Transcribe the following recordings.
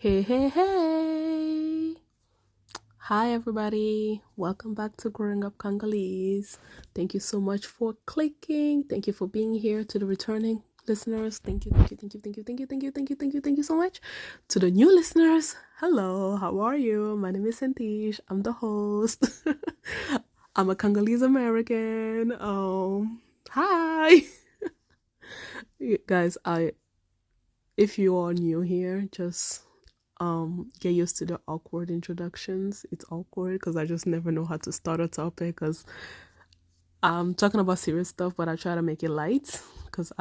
Hey, hey, hey! Hi, everybody. Welcome back to Growing Up Congolese. Thank you so much for clicking. Thank you for being here. To the returning listeners, thank you so much. To the new listeners, hello, how are you? My name is Santish. I'm the host. I'm a Congolese American. Hi! Guys, if you are new here, just get used to the awkward introductions. It's awkward because I just never know how to start a topic, because I'm talking about serious stuff, but I try to make it light because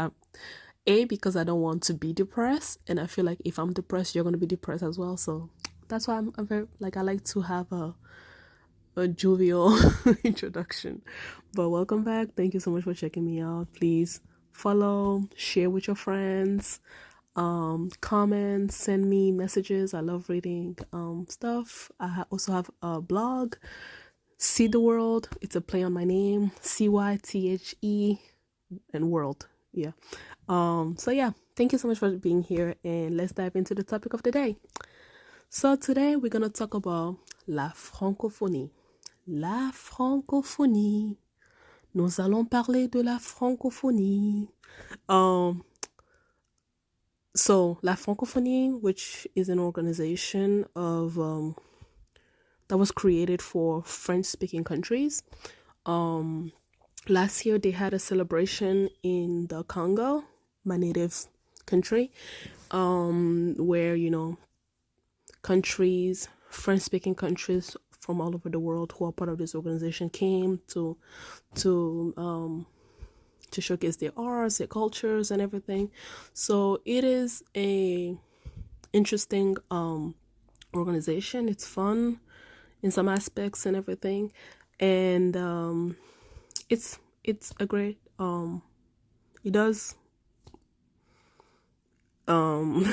because I don't want to be depressed, and I feel like if I'm depressed, you're going to be depressed as well. So that's why I'm very, like, I like to have a jovial introduction. But welcome back. Thank you so much for checking me out. Please follow, share with your friends, comment, send me messages. I love reading stuff. I also have a blog, See the World. It's a play on my name, CYTHE and world. Yeah. So yeah, thank you so much for being here, and let's dive into the topic of the day. So today we're gonna talk about la francophonie. La francophonie. Nous allons parler de la francophonie. So La Francophonie, which is an organization of that was created for French-speaking countries. Last year they had a celebration in the Congo, my native country, where countries, French-speaking countries from all over the world who are part of this organization came to showcase their arts, their cultures, and everything. So it is a interesting organization. It's fun in some aspects and everything, and it's a great it does when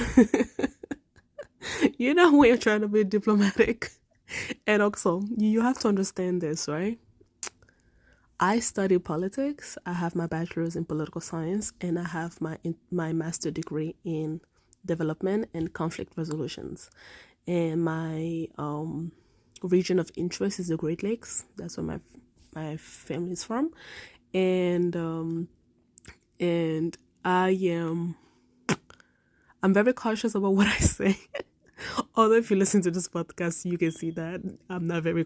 you're trying to be diplomatic, and also you have to understand this, right? I study politics. I have my bachelor's in political science, and I have my master degree in development and conflict resolutions. And my region of interest is the Great Lakes. That's where my family is from, and I'm very cautious about what I say. Although if you listen to this podcast, you can see that I'm not very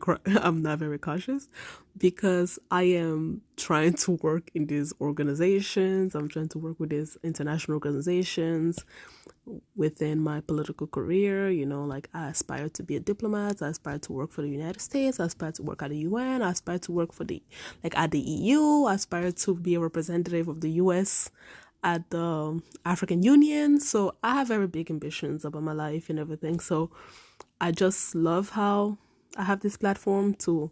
cautious, because I am trying to work in these organizations. I'm trying to work with these international organizations within my political career. Like, I aspire to be a diplomat. I aspire to work for the United States. I aspire to work at the UN. I aspire to work for at the EU. I aspire to be a representative of the US at the African Union. So I have very big ambitions about my life and everything. So I just love how I have this platform to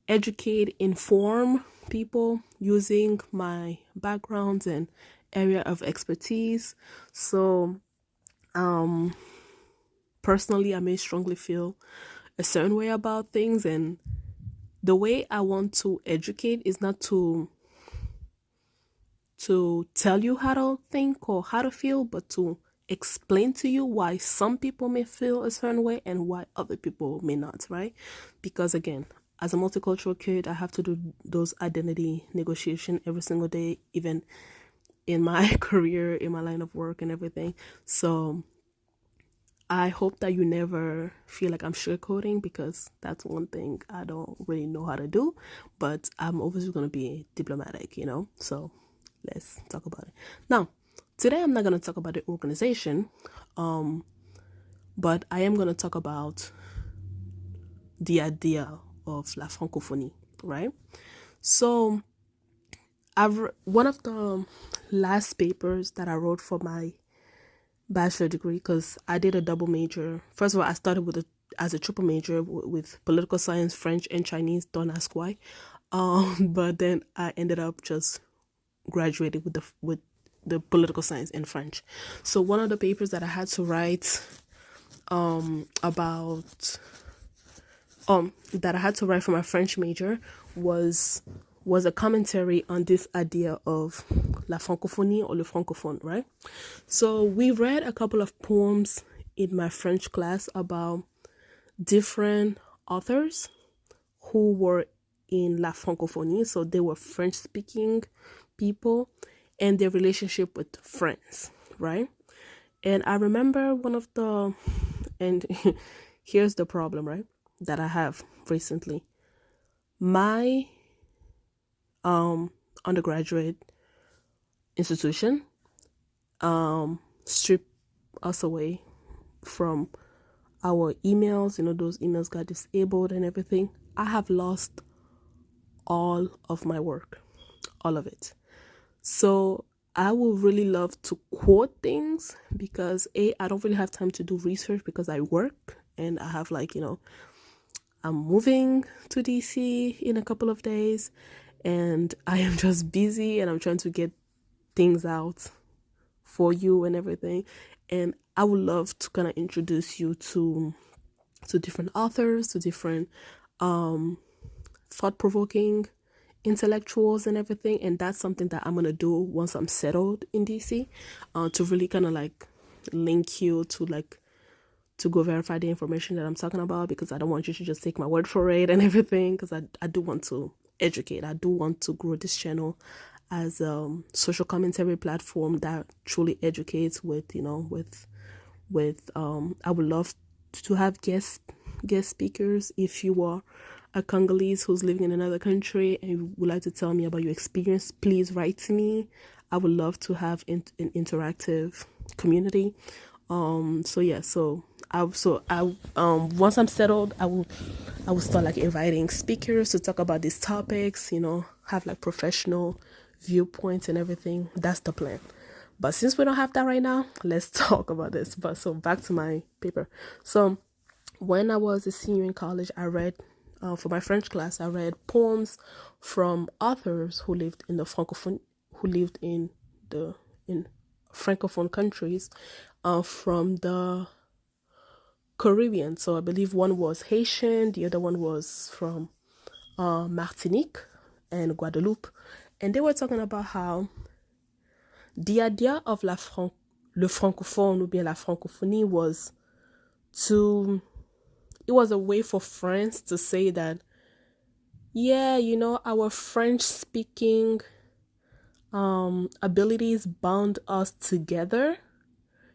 educate, inform people using my background and area of expertise. So personally, I may strongly feel a certain way about things, and the way I want to educate is not to tell you how to think or how to feel, but to explain to you why some people may feel a certain way and why other people may not, right? Because again, as a multicultural kid, I have to do those identity negotiation every single day, even in my career, in my line of work and everything. So I hope that you never feel like I'm sugarcoating, because that's one thing I don't really know how to do, but I'm obviously going to be diplomatic, so let's talk about it. Now, today I'm not going to talk about the organization, but I am going to talk about the idea of La Francophonie, right? So one of the last papers that I wrote for my bachelor degree, because I did a double major. First of all, I started as a triple major with political science, French, and Chinese. Don't ask why. But then I ended up just graduating with the political science and French. So one of the papers that I had to write that I had to write for my French major was a commentary on this idea of la francophonie or le francophone, right? So we read a couple of poems in my French class about different authors who were in La Francophonie, so they were French speaking people, and their relationship with France, right? And I remember one of the, and here's the problem, right, that I have recently. My undergraduate institution stripped us away from our emails. Those emails got disabled and everything. I have lost all of my work, all of it. So I would really love to quote things because I don't really have time to do research because I work and I have I'm moving to DC in a couple of days and I am just busy and I'm trying to get things out for you and everything. And I would love to kind of introduce you to different authors, to different thought-provoking intellectuals and everything. And that's something that I'm gonna do once I'm settled in DC, to really kind of link you to go verify the information that I'm talking about, because I don't want you to just take my word for it and everything, because I do want to educate. I do want to grow this channel as a social commentary platform that truly educates with I would love to have guest speakers. If you are a Congolese who's living in another country and you would like to tell me about your experience, please write to me. I would love to have an interactive community. Once I'm settled, I will start inviting speakers to talk about these topics, have professional viewpoints and everything. That's the plan. But since we don't have that right now, let's talk about this. But so back to my paper. So when I was a senior in college, I read, for my French class, I read poems from authors who lived in the Francophone, in Francophone countries, from the Caribbean. So I believe one was Haitian, the other one was from Martinique and Guadeloupe. And they were talking about how the idea of le francophone, ou bien la francophonie, was it was a way for France to say that, yeah, our French speaking abilities bound us together.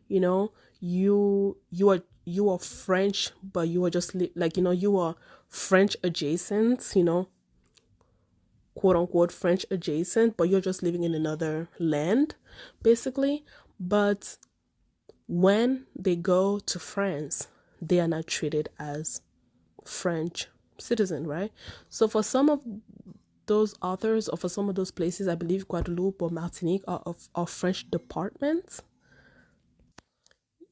You are French, but you are just you are French adjacent, quote unquote French adjacent, but you're just living in another land, basically. But when they go to France, they are not treated as French citizen, right? So for some of those authors, or for some of those places, I believe Guadeloupe or Martinique are French departments.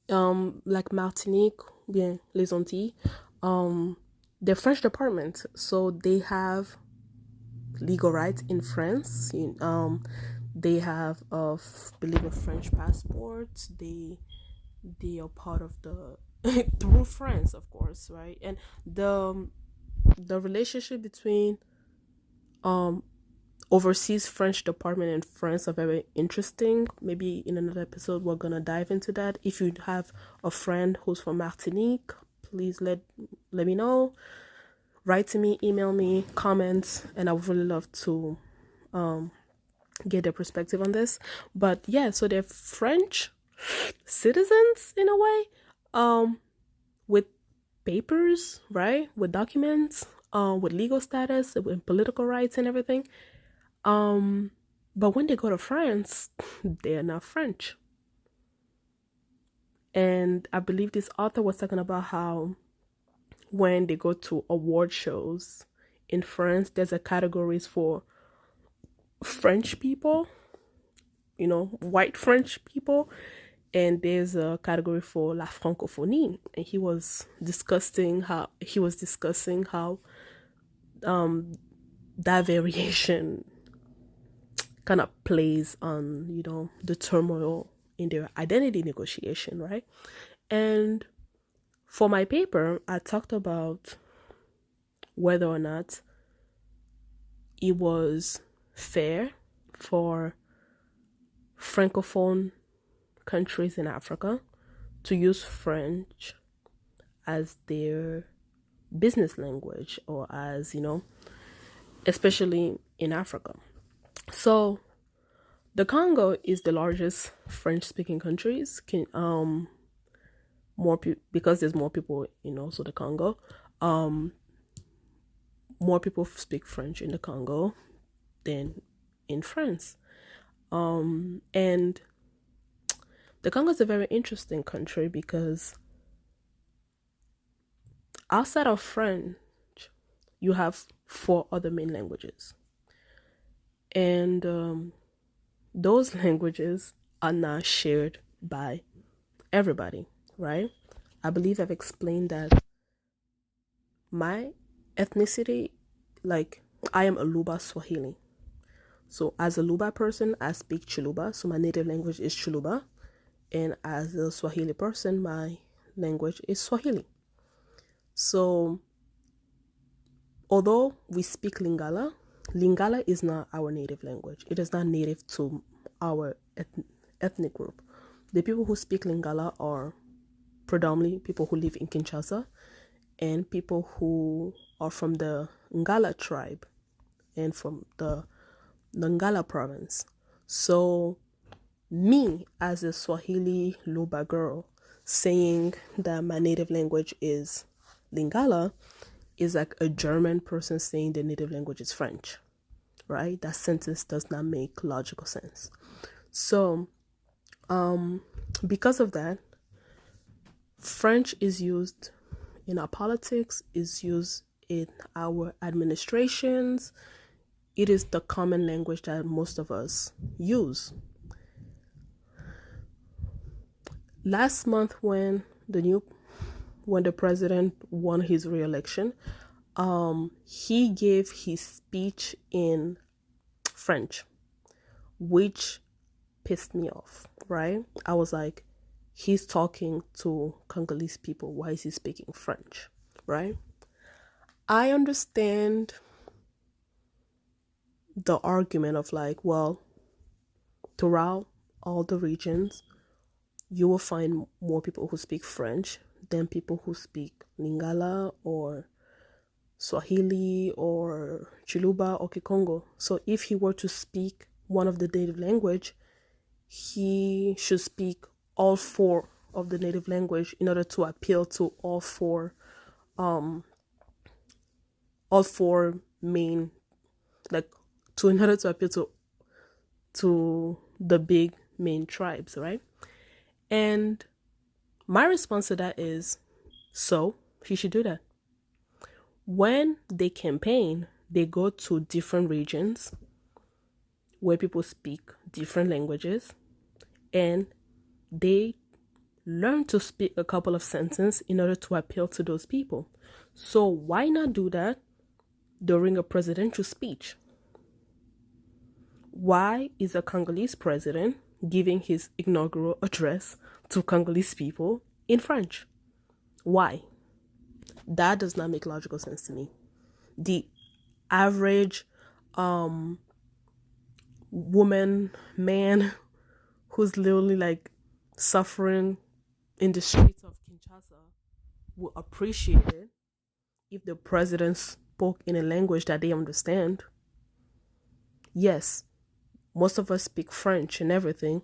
Like Martinique, bien les Antilles, they're French departments, so they have legal rights in France. They have believe a French passport. They are part of the through France, of course, right? And the relationship between overseas French department in France are very interesting. Maybe in another episode we're gonna dive into that. If you have a friend who's from Martinique, please let me know. Write to me, email me, comment, and I would really love to get their perspective on this. But yeah, so they're French citizens in a way, with papers, right? With documents, with legal status, with political rights and everything. But when they go to France, they're not French. And I believe this author was talking about how when they go to award shows in France, there's a categories for French people, white French people, and there's a category for la francophonie. And he was discussing how that variation kind of plays on the turmoil in their identity negotiation, right? And for my paper, I talked about whether or not it was fair for Francophone countries in Africa to use French as their business language, or as, especially in Africa. So the Congo is the largest French-speaking countries. Because there's more people in also the Congo. More people speak French in the Congo than in France. And the Congo is a very interesting country because outside of French, you have 4 other main languages. And those languages are not shared by everybody, right? I believe I've explained that my ethnicity, like, I am a Luba Swahili. So as a Luba person, I speak Chiluba. So my native language is Chiluba. And as a Swahili person, my language is Swahili. So although we speak Lingala, Lingala is not our native language. It is not native to our ethnic group. The people who speak Lingala are predominantly people who live in Kinshasa and people who are from the Ngala tribe and from the Ngala province. So me, as a Swahili Luba girl, saying that my native language is Lingala is like a German person saying their native language is French, right? That sentence does not make logical sense. So, because of that, French is used in our politics, is used in our administrations. It is the common language that most of us use. Last month, when the president won his re-election, he gave his speech in French, which pissed me off, right? I was like, he's talking to Congolese people. Why is he speaking French, right? I understand the argument of like, well, throughout all the regions, you will find more people who speak French than people who speak Lingala or Swahili or Chiluba or Kikongo. So if he were to speak one of the native language, he should speak all 4 of the native language in order to appeal to all four main, like, in order to appeal to the big main tribes, right? And my response to that is, so he should do that. When they campaign, they go to different regions where people speak different languages, and they learn to speak a couple of sentences in order to appeal to those people. So why not do that during a presidential speech? Why is a Congolese president giving his inaugural address to Congolese people in French? Why? That does not make logical sense to me. The average woman, man who's literally like suffering in the streets of Kinshasa will appreciate it if the president spoke in a language that they understand. Yes, most of us speak French and everything,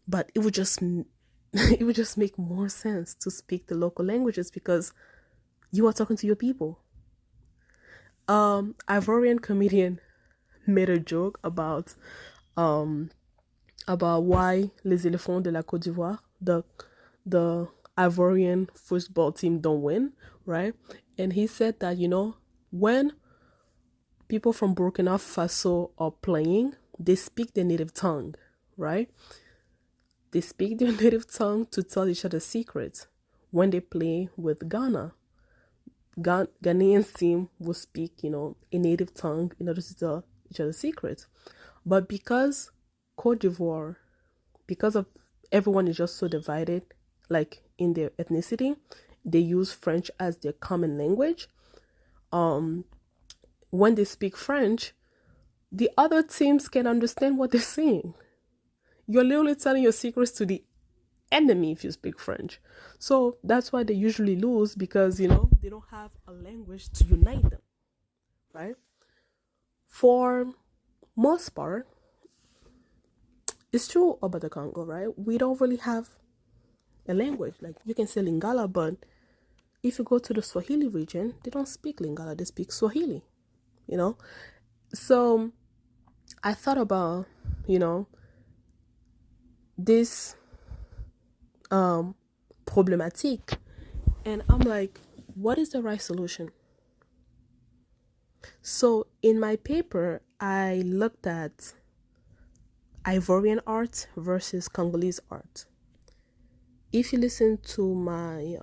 but it would just make more sense to speak the local languages because you are talking to your people. Ivorian comedian made a joke about why les éléphants de la Côte d'Ivoire, the Ivorian football team, don't win, right? And he said that, when people from Burkina Faso are playing, they speak their native tongue, right? They speak their native tongue to tell each other secrets. When they play with Ghana, Ghanaian team will speak, a native tongue in order to tell each other secrets. But because Côte d'Ivoire, because of everyone is just so divided, like in their ethnicity, they use French as their common language. When they speak French, the other teams can understand what they're saying. You're literally telling your secrets to the enemy if you speak French. So that's why they usually lose, because they don't have a language to unite them, right? For most part, it's true about the Congo, right? We don't really have a language. Like, you can say Lingala, but if you go to the Swahili region, they don't speak Lingala, they speak Swahili, So I thought about, this problematic, and I'm like, what is the right solution? So in my paper, I looked at Ivorian art versus Congolese art. If you listen to my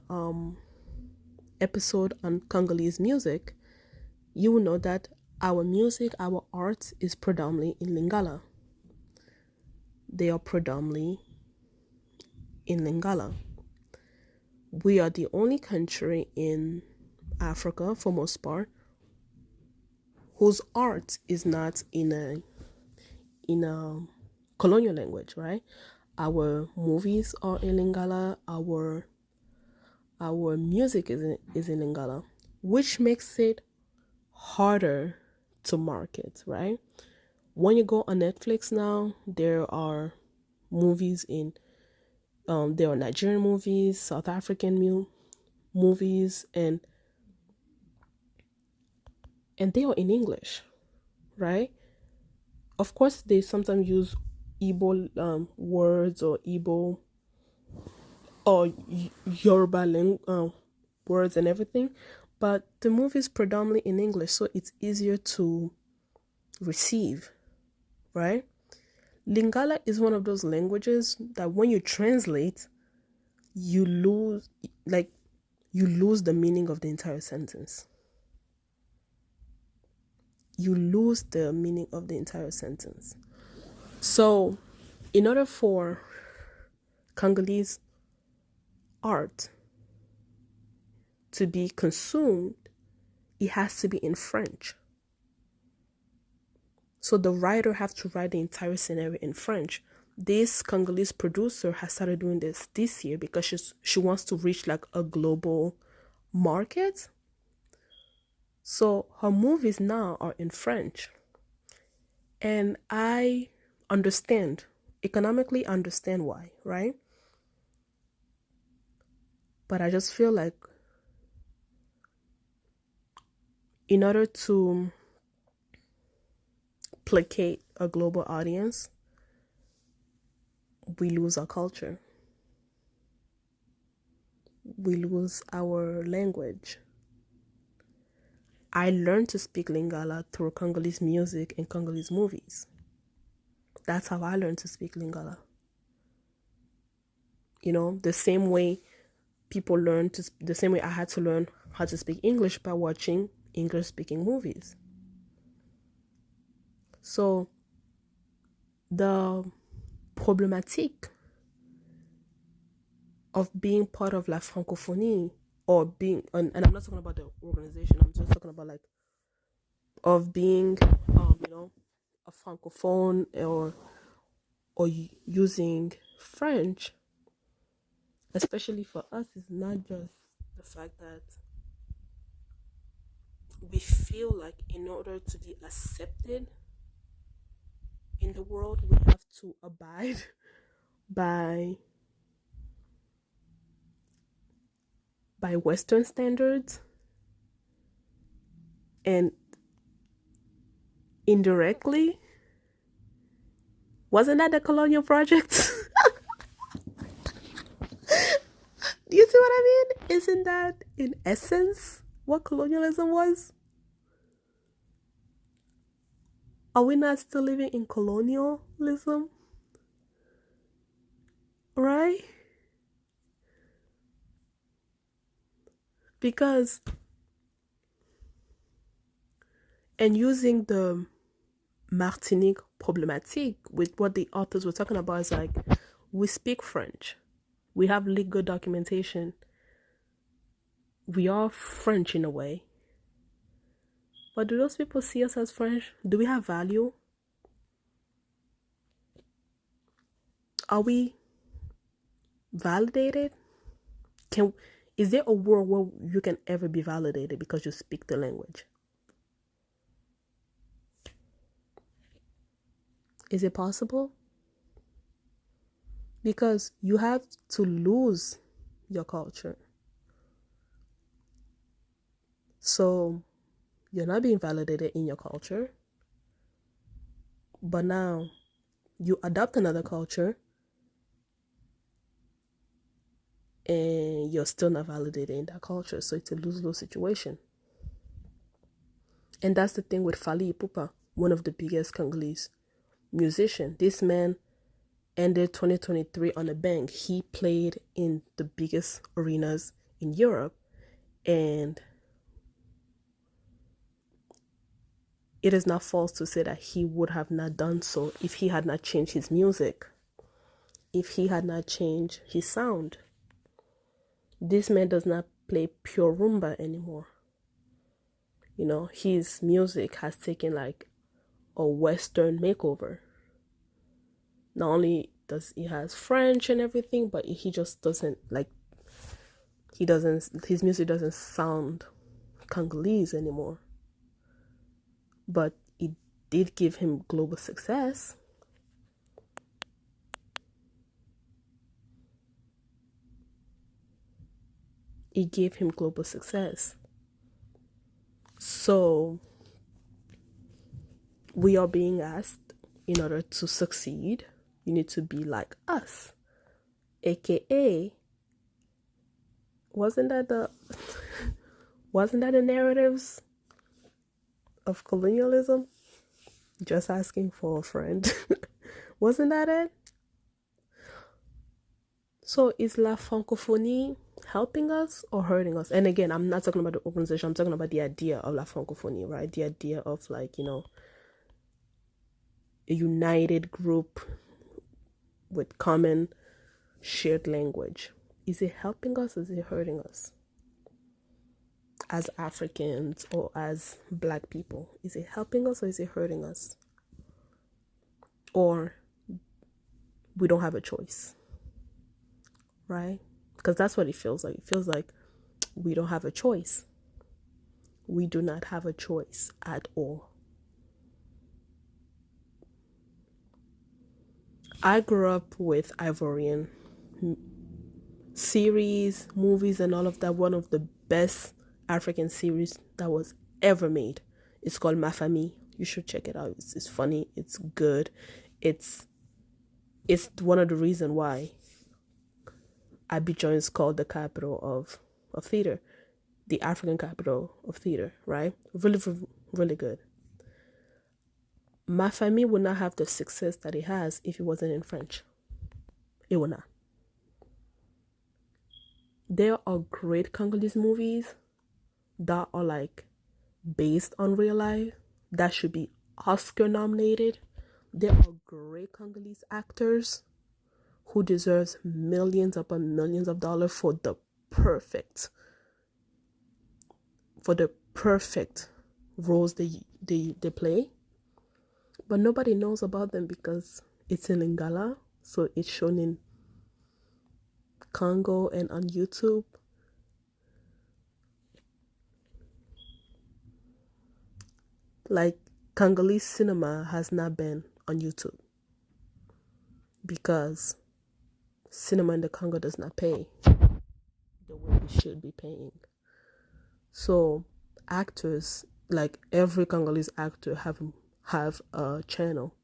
episode on Congolese music, you will know that our music, our art is predominantly in Lingala. They are predominantly in Lingala. We are the only country in Africa, for most part, whose art is not in a colonial language, right? Our movies are in Lingala. Our music is in Lingala, which makes it harder to market, right? When you go on Netflix now, there are movies there are Nigerian movies, South African movies, and they are in English, right? Of course, they sometimes use Igbo words or Igbo or Yoruba words and everything, but the movie is predominantly in English, so it's easier to receive, right? Lingala is one of those languages that when you translate, you lose the meaning of the entire sentence. You lose the meaning of the entire sentence. So, in order for Congolese art to be consumed, it has to be in French. So the writer has to write the entire scenario in French. This Congolese producer has started doing this year because she wants to reach like a global market. So her movies now are in French. And I economically understand why, right? But I just feel like in order to placate a global audience, we lose our culture. We lose our language. I learned to speak Lingala through Congolese music and Congolese movies. That's how I learned to speak Lingala. The same way the same way I had to learn how to speak English by watching English-speaking movies. So the problematique of being part of La Francophonie, or being, and I'm not talking about the organization, I'm just talking about of being, a Francophone or using French, especially for us, is not just the fact that we feel like in order to be accepted in the world, we have to abide by Western standards, and indirectly, wasn't that the colonial project? Do you see what I mean? Isn't that in essence what colonialism was? Are we not still living in colonialism? Right? Because, and using the Martinique problematique with what the authors were talking about, is like, we speak French. We have legal documentation. We are French in a way. But do those people see us as French? Do we have value? Are we validated? Is there a world where you can ever be validated because you speak the language? Is it possible? Because you have to lose your culture. So you're not being validated in your culture, but now you adopt another culture and you're still not validated in that culture. So it's a lose-lose situation. And that's the thing with Fally Ipupa, one of the biggest Congolese musicians. This man ended 2023 on a bang. He played in the biggest arenas in Europe, and it is not false to say that he would have not done so if he had not changed his music, if he had not changed his sound. This man does not play pure rumba anymore. You know, his music has taken like a Western makeover. Not only does he has French and everything, but he just doesn't his music doesn't sound Congolese anymore. But it did give him global success. It gave him global success. So we are being asked, in order to succeed, you need to be like us. AKA, wasn't that the narratives of colonialism? Just asking for a friend. Wasn't that it? So is La Francophonie helping us or hurting us? And again, I'm not talking about the organization, I'm talking about the idea of La Francophonie, right? The idea of like, you know, a united group with common shared language. Is it helping us or is it hurting us? As Africans or as Black people, is it helping us or is it hurting us? Or we don't have a choice, right? Because that's what it feels like. It feels like we don't have a choice. We do not have a choice at all. I grew up with Ivorian series, movies, and all of that. One of the best African series that was ever made. It's called Ma Famille. You should check it out. It's funny. It's good. It's one of the reasons why Abidjan is called the capital of theater, the African capital of theater, right? Really, really good. Ma Famille would not have the success that it has if it wasn't in French. It would not. There are great Congolese movies that are like based on real life that should be Oscar nominated. There are great Congolese actors who deserves millions upon millions of dollars for the perfect roles they play. But nobody knows about them because it's in Lingala, so it's shown in Congo and on YouTube. Like, Congolese cinema has not been on YouTube because cinema in the Congo does not pay the way it should be paying. So actors, like every Congolese actor, have a channel,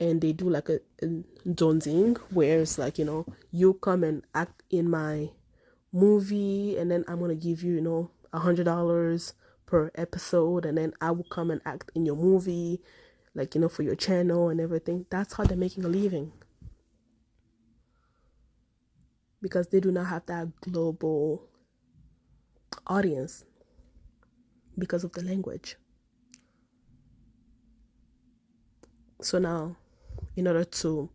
and they do like a zonzing, where it's like, you know, you come and act in my movie, and then I'm gonna give you, you know, $100 per episode, and then I will come and act in your movie, like, you know, for your channel and everything. That's how they're making a living, because they do not have that global audience because of the language. So now, in order to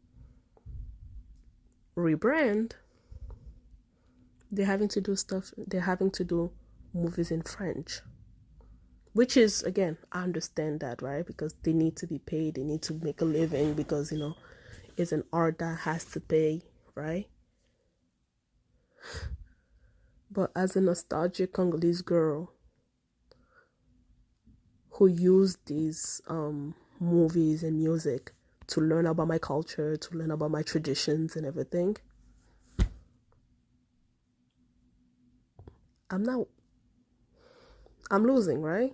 rebrand, they're having to do movies in French, which is, again, I understand that, right? Because they need to be paid, they need to make a living, because, you know, is an art that has to pay, right? But as a nostalgic Congolese girl who used these movies and music to learn about my culture, to learn about my traditions and everything, I'm losing, right?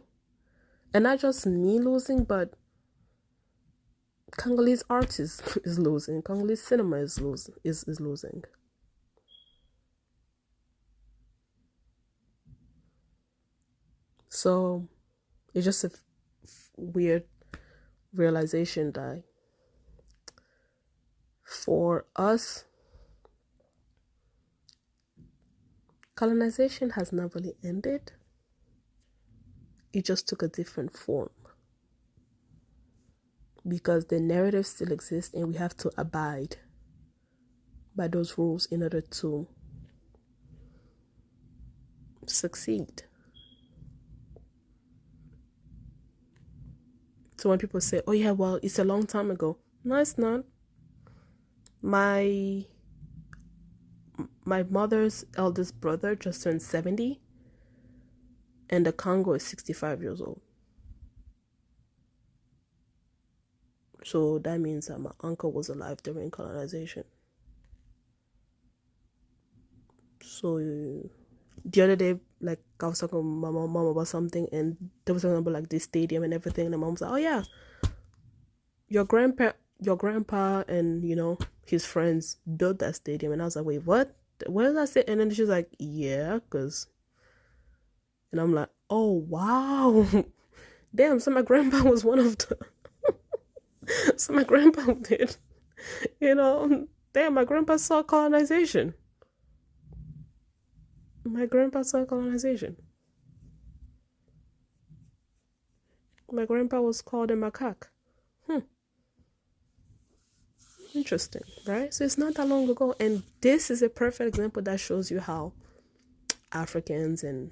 And not just me losing, but Congolese art is losing. Congolese cinema is losing. So it's just a weird realization that for us, colonization has not really ended. It just took a different form. Because the narrative still exists and we have to abide by those rules in order to succeed. So when people say, oh yeah, well, it's a long time ago. No, it's not. My mother's eldest brother just turned 70 and the Congo is 65 years old. So that means that my uncle was alive during colonization. So the other day, like I was talking to my mom about something and they was talking about like this stadium and everything, and my mom was like, oh yeah, your grandpa and his friends built that stadium. And I was like, wait, what? Where does that say? And then she's like, yeah, because, and I'm like, oh wow. Damn, so my grandpa was one of the so my grandpa did, damn, my grandpa saw colonization. My grandpa saw colonization. My grandpa was called a macaque. Interesting, right? So it's not that long ago. And this is a perfect example that shows you how Africans and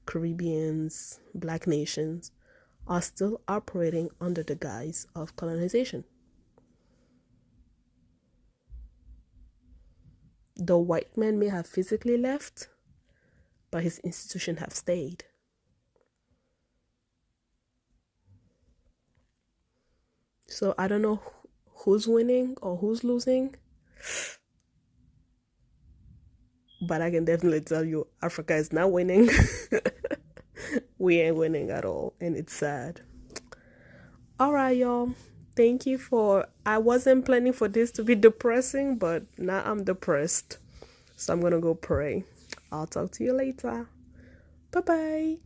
Caribbeans, Black nations, are still operating under the guise of colonization. The white man may have physically left, but his institution have stayed. So I don't know who's winning or who's losing, but I can definitely tell you Africa is not winning. We ain't winning at all, and it's sad. All right, y'all. Thank you I wasn't planning for this to be depressing, but now I'm depressed. So I'm gonna go pray. I'll talk to you later. Bye-bye.